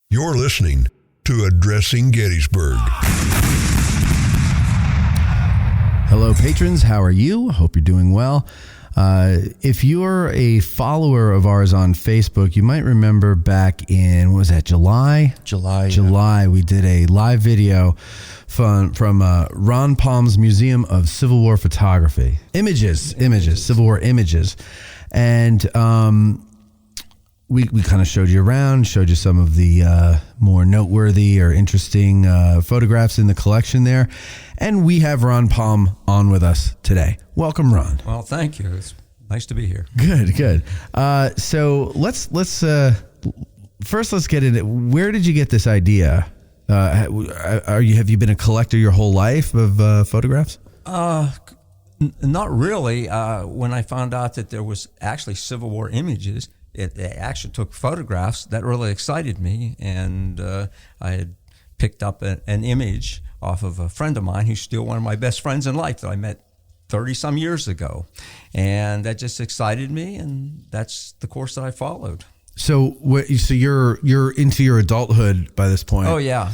You're listening to Addressing Gettysburg. Hello, patrons. How are you? Hope you're doing well. If you're a follower of ours on Facebook, you might remember back in, what was that, July? July, we did a live video from Ron Palm's Museum of Civil War Photography. Images, Civil War images. And we kind of showed you around, showed you some of the more noteworthy or interesting photographs in the collection there. And we have Ron Palm on with us today. Welcome, Ron. Well, thank you. It's nice to be here. Good. So let's first let's get into, where did you get this idea? Have you been a collector your whole life of photographs? Not really. When I found out that there was actually Civil War images, it actually took photographs. That really excited me, and I had picked up an image off of a friend of mine who's still one of my best friends in life that I met 30-some years ago, and that just excited me, and that's the course that I followed. So you're into your adulthood by this point. Oh yeah.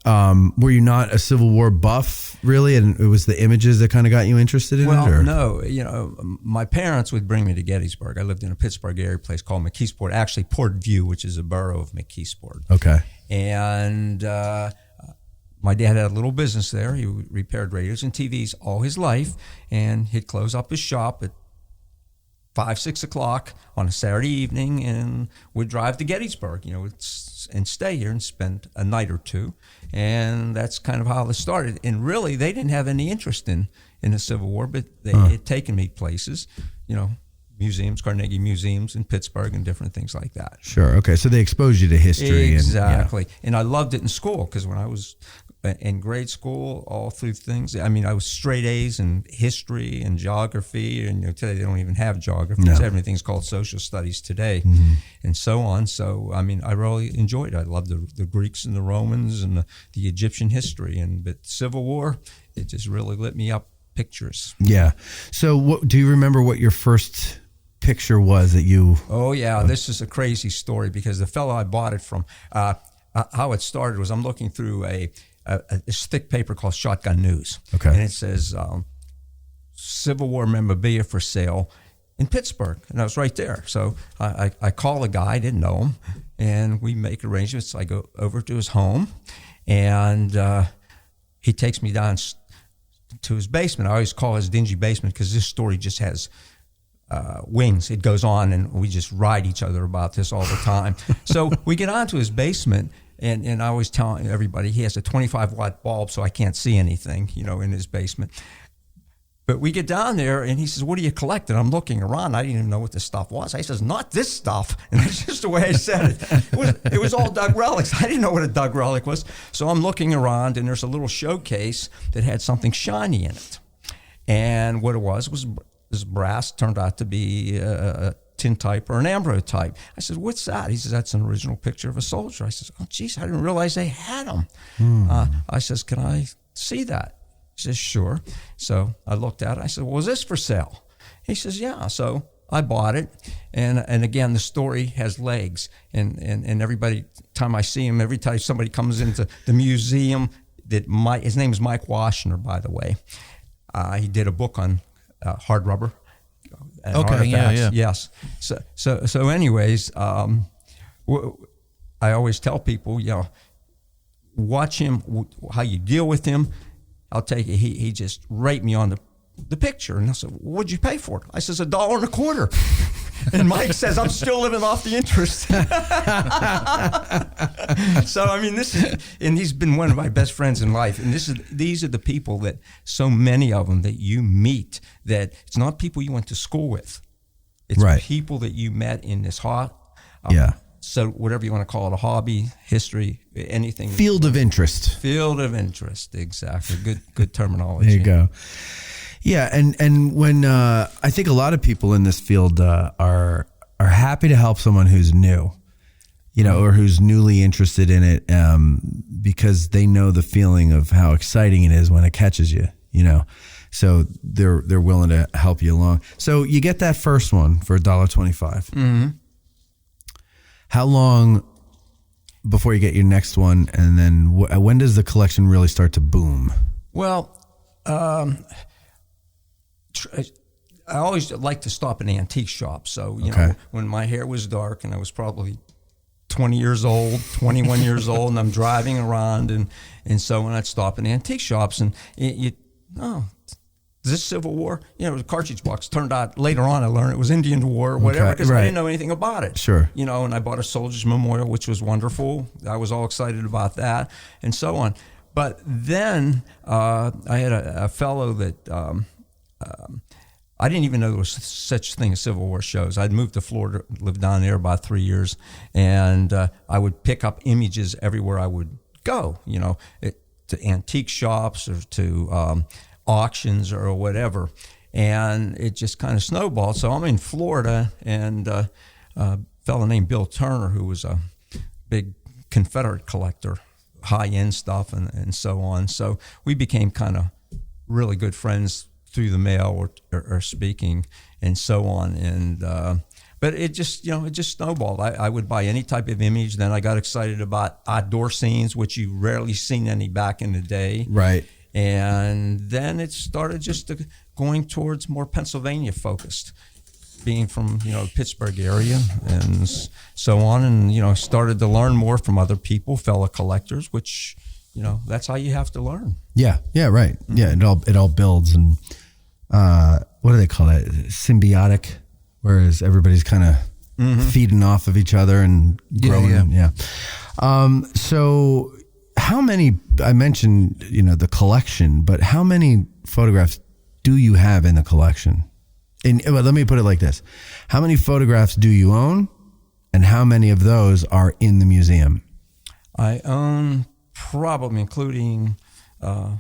Were you not a Civil War buff, really, and it was the images that kind of got you interested in it? Or? No. My parents would bring me to Gettysburg. I lived in a Pittsburgh area place called McKeesport, actually Port View, which is a borough of McKeesport. Okay. And my dad had a little business there. He repaired radios and TVs all his life, and he'd close up his shop at 5, 6 o'clock on a Saturday evening, and would drive to Gettysburg, and stay here and spend a night or two. And that's kind of how it started. And really, they didn't have any interest in the Civil War, but they had taken me places, museums, Carnegie museums in Pittsburgh and different things like that. Sure. Okay. So they exposed you to history. Exactly. And I loved it in school, because when I was in grade school, all through things, I was straight A's in history and geography, and today they don't even have geography. No. Everything's called social studies today, and so on. So, I really enjoyed it. I loved the Greeks and the Romans and the Egyptian history, but Civil War, it just really lit me up pictures. Yeah. So do you remember what your first picture was that you... Oh, yeah. This is a crazy story, because the fellow I bought it from, how it started was I'm looking through this thick paper called Shotgun News. Okay. And it says Civil War memorabilia for sale in Pittsburgh. And I was right there. So I call a guy, I didn't know him, and we make arrangements. I go over to his home, and he takes me down to his basement. I always call his dingy basement, because this story just has wings. It goes on, and we just ride each other about this all the time. So we get onto his basement, and I always tell everybody he has a 25-watt bulb, so I can't see anything, in his basement. But we get down there, and he says, "What do you collect?" And I'm looking around. I didn't even know what this stuff was. I says, "Not this stuff." And that's just the way I said it. It was all Doug relics. I didn't know what a Doug relic was. So I'm looking around, and there's a little showcase that had something shiny in it. And what it was this brass, turned out to be a tintype or an ambrotype. I said, "What's that?" He says, "That's an original picture of a soldier." I says, "Oh, geez, I didn't realize they had them." I says, "Can I see that?" He says, "Sure." So I looked at it. I said, "Well, is this for sale?" He says, "Yeah." So I bought it. And again, the story has legs. And every time I see him, every time somebody comes into the museum, his name is Mike Washner, by the way. He did a book on hard rubber. Okay, yeah. Yes. So anyways, I always tell people, watch him, how you deal with him. I'll take it. He just raped me on the picture. And I said, "What'd you pay for it?" I says, $1.25. And Mike says, "I'm still living off the interest." So, he's been one of my best friends in life. And these are the people that, so many of them that you meet, that it's not people you went to school with. It's right. People that you met in this so whatever you want to call it, a hobby, history, anything. Field of interest. Field of interest, exactly. Good terminology. There you go. Yeah, and when I think a lot of people in this field are happy to help someone who's new, or who's newly interested in it, because they know the feeling of how exciting it is when it catches you, So they're willing to help you along. So you get that first one for $1.25. Mm-hmm. How long before you get your next one, and then when does the collection really start to boom? Well, I always like to stop in antique shops. So, you know, when my hair was dark and I was probably 20 years old, 21 years old, and I'm driving around, and so when I'd stop in antique shops, and is this Civil War? You know, the cartridge box. Turned out later on I learned it was Indian War or whatever, because I didn't know anything about it. Sure. You know, and I bought a Soldier's Memorial, which was wonderful. I was all excited about that, and so on. But then I had a fellow that I didn't even know there was such thing as Civil War shows. I'd moved to Florida, lived down there about 3 years, and I would pick up images everywhere I would go, you know, to antique shops or to auctions or whatever. And it just kind of snowballed. So I'm in Florida, and a fellow named Bill Turner, who was a big Confederate collector, high-end stuff and so on. So we became kind of really good friends through the mail or speaking and so on. And but it just, you know, it just snowballed. I would buy any type of image. Then I got excited about outdoor scenes, which you rarely seen any back in the day. Right. And then it started just going towards more Pennsylvania focused, being from, you know, Pittsburgh area and so on. And, you know, started to learn more from other people, fellow collectors, which, you know, that's how you have to learn. Yeah. Yeah. Right. Mm-hmm. Yeah. It all builds. And what do they call that? Symbiotic, whereas everybody's kind of feeding off of each other and growing. Yeah. So how many, I mentioned, you know, the collection, but how many photographs do you have in the collection? Well, let me put it like this. How many photographs do you own, and how many of those are in the museum? I own probably, including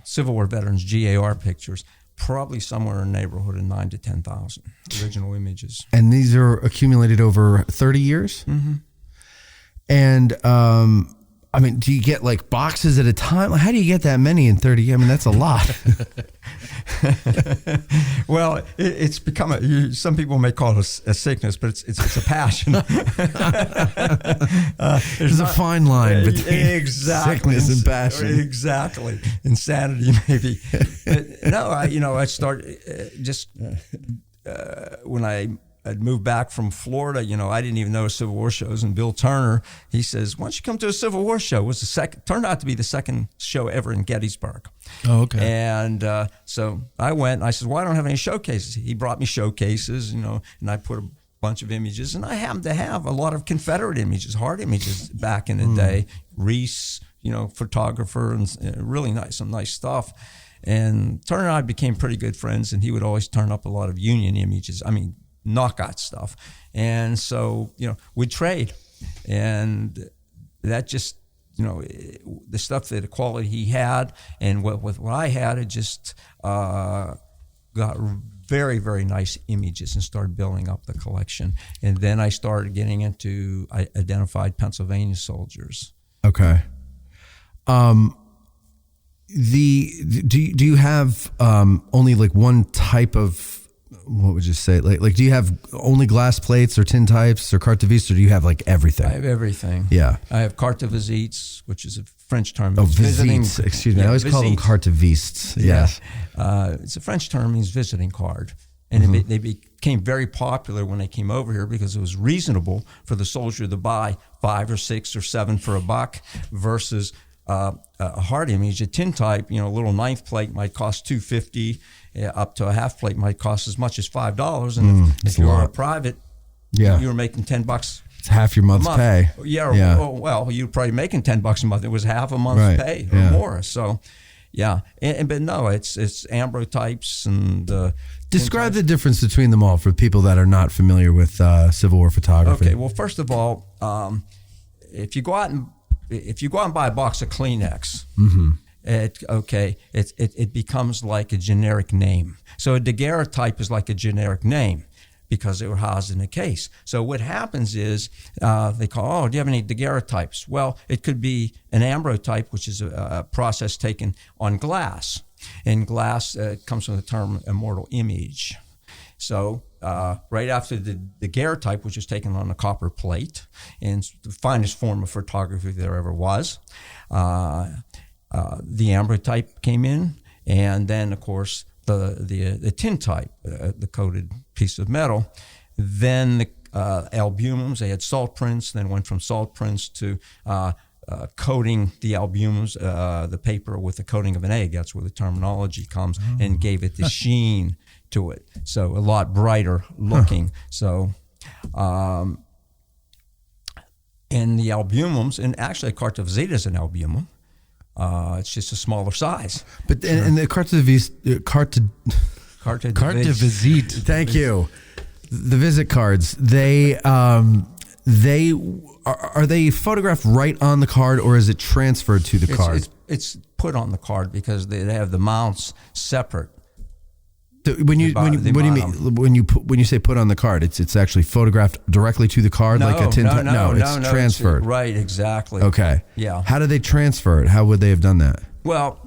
Civil War veterans, GAR pictures, probably somewhere in the neighborhood of 9,000 to 10,000 original images. And these are accumulated over 30 years? Mm-hmm. And, I mean, do you get like boxes at a time? How do you get that many in 30? I mean, that's a lot. Well, it's become some people may call it a sickness, but it's a passion. There's a fine line between sickness and passion. Exactly. Insanity, maybe. No, I started just when I'd moved back from Florida, you know, I didn't even know Civil War shows. And Bill Turner, he says, "Why don't you come to a Civil War show?" It was turned out to be the second show ever in Gettysburg. Oh, okay. And so I went, and I said, "Well, I don't have any showcases." He brought me showcases, you know, and I put a bunch of images. And I happened to have a lot of Confederate images, hard images back in the day. Reese, you know, photographer, and really some nice stuff. And Turner and I became pretty good friends, and he would always turn up a lot of Union images. I mean, knockout stuff. And so, you know, we'd trade. And that just, you know, the stuff, the quality he had and what I had, it just got very, very nice images and started building up the collection. And then I started getting into identified Pennsylvania soldiers. Okay. Do you have only like one type of, what would you say? Like, do you have only glass plates or tin types or carte de visite, or do you have like everything? I have everything. Yeah. I have carte de visites, which is a French term. Oh, visites. Excuse me. I always call them carte de visites. Yes. It's a French term, means visiting card. And they became very popular when they came over here because it was reasonable for the soldier to buy 5 or 6 or 7 for $1 versus a hard image, a tin type. You know, a little 9th plate might cost $2.50. Up to a half plate might cost as much as $5. And if you were a private, you were making $10. It's half your month's pay. Yeah. Well, you were probably making $10 a month. It was half a month's pay or more. So, yeah. But no, it's ambrotypes and. Describe the difference between them all for people that are not familiar with Civil War photography. Okay. Well, first of all, if you go out and buy a box of Kleenex. Mm-hmm. It becomes like a generic name. So a daguerreotype is like a generic name because they were housed in a case. So what happens is they call, do you have any daguerreotypes? Well, it could be an ambrotype, which is a process taken on glass. And glass comes from the term immortal image. So right after the Gare type, which was taken on a copper plate, and the finest form of photography there ever was, the amber type came in, and then, of course, the tin type, the coated piece of metal. Then the albumums, they had salt prints, then went from salt prints to coating the albumums, the paper with the coating of an egg. That's where the terminology comes, and gave it the sheen to it. So a lot brighter looking. So, and the albumums, and actually a carte de visite is an albumum. It's just a smaller size. But and the carte de visite. Thank you. The visit cards. They are they photographed right on the card, or is it transferred to the card? It's put on the card because they have the mounts separate. So what do you mean when you say put on the card? It's actually photographed directly to the card, like a tin. No, it's transferred. Right, exactly. Okay. Yeah. How do they transfer it? How would they have done that? Well,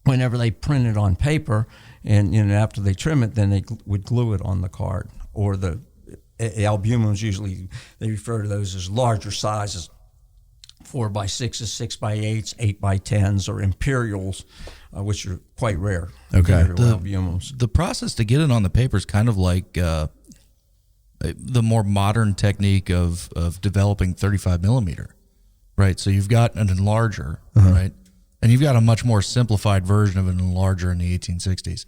whenever they print it on paper, and after they trim it, then they would glue it on the card. Or the albumums, usually they refer to those as larger sizes, 4x6s, 6x8s, 8x10s, or imperials, which are quite rare. Okay. The process to get it on the paper is kind of like the more modern technique of developing 35 millimeter, right? So you've got an enlarger, right? And you've got a much more simplified version of an enlarger in the 1860s.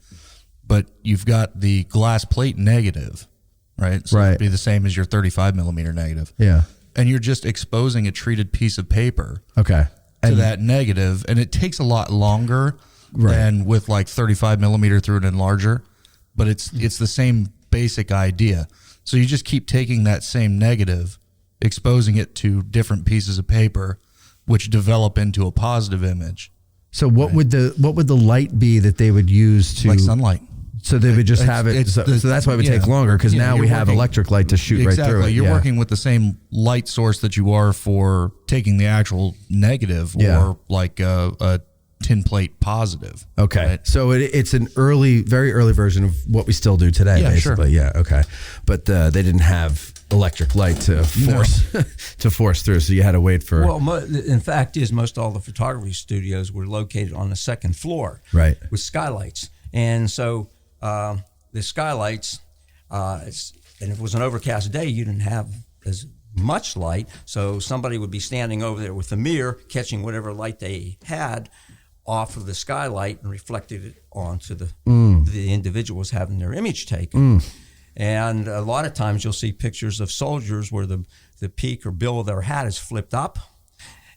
But you've got the glass plate negative, right? So it'd be the same as your 35 millimeter negative. Yeah. And you're just exposing a treated piece of paper to that negative, and it takes a lot longer than with like 35 millimeter through an enlarger, but it's the same basic idea. So you just keep taking that same negative, exposing it to different pieces of paper, which develop into a positive image. So what would the light be that they would use to, like sunlight? So they would just have it. So that's why it would take longer, because now we have electric light to shoot right through it. You're working with the same light source that you are for taking the actual negative, or like a tin plate positive. Okay. Right? So it's an very early version of what we still do today, basically. Sure. Yeah. Okay. But they didn't have electric light to force through, so you had to wait for. Well, in fact, most all the photography studios were located on the second floor, right, with skylights, and so the skylights, and if it was an overcast day, you didn't have as much light, so somebody would be standing over there with a mirror, catching whatever light they had off of the skylight and reflected it onto the individuals having their image taken. And a lot of times you'll see pictures of soldiers where the peak or bill of their hat is flipped up,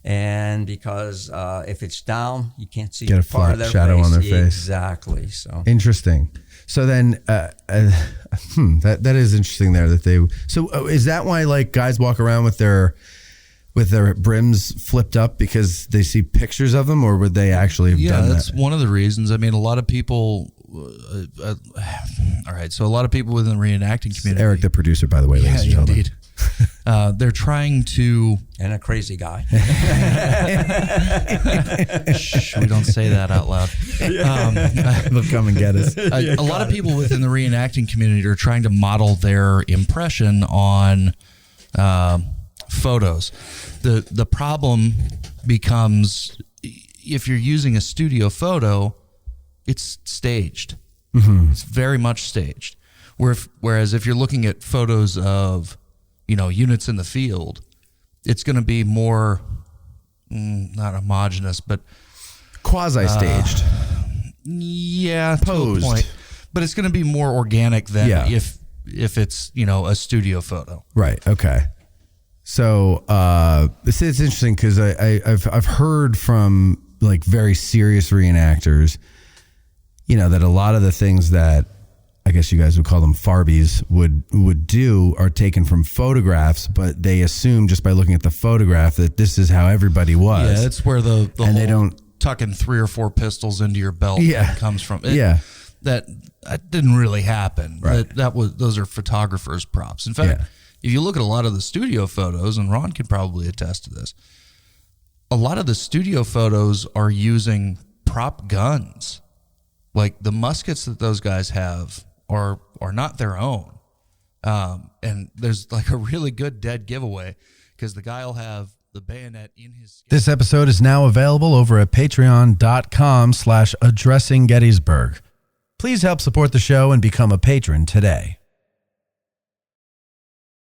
and because if it's down, you can't see get a part flat of their shadow face. on their face. Exactly. So interesting. So then, that is interesting there that they. So is that why like guys walk around with their brims flipped up because they see pictures of them, or would they actually have done that? Yeah, that's one of the reasons. I mean, a lot of people. All right, so a lot of people within the reenacting community. Eric, the producer, by the way, ladies and gentlemen. Indeed. They're trying to. And a crazy guy. Shh, we don't say that out loud. They'll come and get us. A lot of people within the reenacting community are trying to model their impression on photos. The problem becomes if you're using a studio photo, it's staged. It's very much staged. Whereas if you're looking at photos of units in the field, it's going to be more not homogenous, but quasi-staged. Posed. To a point. But it's going to be more organic than if it's a studio photo. Right. Okay. So it's interesting because I've heard from like very serious reenactors, that a lot of the things that I guess you guys would call them Farbies would do are taken from photographs, but they assume just by looking at the photograph that this is how everybody was. Yeah, it's where the and they don't tucking 3 or 4 pistols into your belt comes from. That didn't really happen. Right. Those are photographers' props. In fact, if you look at a lot of the studio photos, and Ron can probably attest to this, a lot of the studio photos are using prop guns. Like the muskets that those guys have are not their own. And there's like a really good dead giveaway because the guy will have the bayonet in his. This episode is now available over at patreon.com/addressinggettysburg. Please help support the show and become a patron today.